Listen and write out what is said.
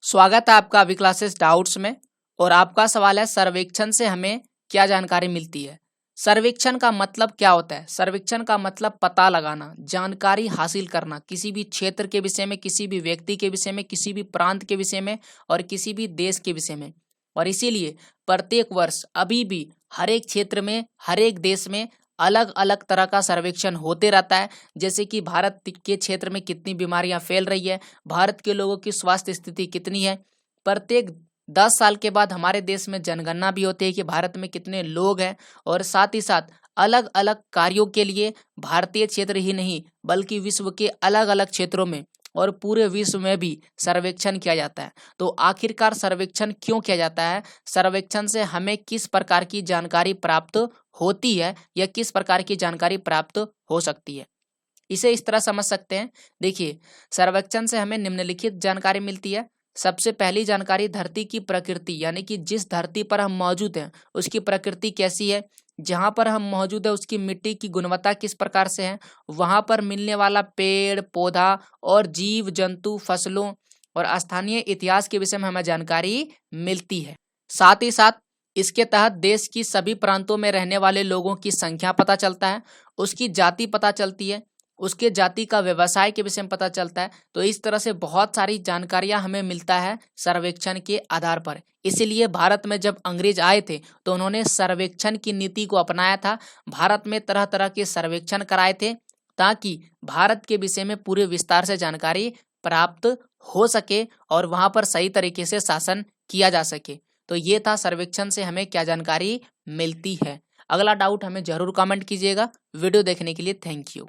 स्वागत है आपका अभी क्लासेस डाउट्स में। और आपका सवाल है सर्वेक्षण से हमें क्या जानकारी मिलती है। सर्वेक्षण का मतलब क्या होता है? सर्वेक्षण का मतलब पता लगाना, जानकारी हासिल करना किसी भी क्षेत्र के विषय में, किसी भी व्यक्ति के विषय में, किसी भी प्रांत के विषय में और किसी भी देश के विषय में। और इसीलिए प्रत्येक वर्ष अभी भी हर एक क्षेत्र में, हर एक देश में अलग अलग तरह का सर्वेक्षण होते रहता है। जैसे कि भारत के क्षेत्र में कितनी बीमारियां फैल रही है, भारत के लोगों की स्वास्थ्य स्थिति कितनी है। प्रत्येक 10 साल के बाद हमारे देश में जनगणना भी होती है कि भारत में कितने लोग हैं। और साथ ही साथ अलग अलग कार्यों के लिए भारतीय क्षेत्र ही नहीं बल्कि विश्व के अलग अलग क्षेत्रों में और पूरे विश्व में भी सर्वेक्षण किया जाता है। तो आखिरकार सर्वेक्षण क्यों किया जाता है? सर्वेक्षण से हमें किस प्रकार की जानकारी प्राप्त होती है या किस प्रकार की जानकारी प्राप्त हो सकती है, इसे इस तरह समझ सकते हैं। देखिए, सर्वेक्षण से हमें निम्नलिखित जानकारी मिलती है। सबसे पहली जानकारी धरती की प्रकृति, यानी कि जिस धरती पर हम मौजूद हैं उसकी प्रकृति कैसी है, जहाँ पर हम मौजूद है उसकी मिट्टी की गुणवत्ता किस प्रकार से है, वहाँ पर मिलने वाला पेड़ पौधा और जीव जंतु, फसलों और स्थानीय इतिहास के विषय में हमें जानकारी मिलती है। साथ ही साथ इसके तहत देश की सभी प्रांतों में रहने वाले लोगों की संख्या पता चलता है, उसकी जाति पता चलती है, उसके जाति का व्यवसाय के विषय में पता चलता है। तो इस तरह से बहुत सारी जानकारियां हमें मिलता है सर्वेक्षण के आधार पर। इसीलिए भारत में जब अंग्रेज आए थे तो उन्होंने सर्वेक्षण की नीति को अपनाया था। भारत में तरह तरह के सर्वेक्षण कराए थे ताकि भारत के विषय में पूरे विस्तार से जानकारी प्राप्त हो सके और वहां पर सही तरीके से शासन किया जा सके। तो ये था सर्वेक्षण से हमें क्या जानकारी मिलती है। अगला डाउट हमें जरूर कमेंट कीजिएगा। वीडियो देखने के लिए थैंक यू।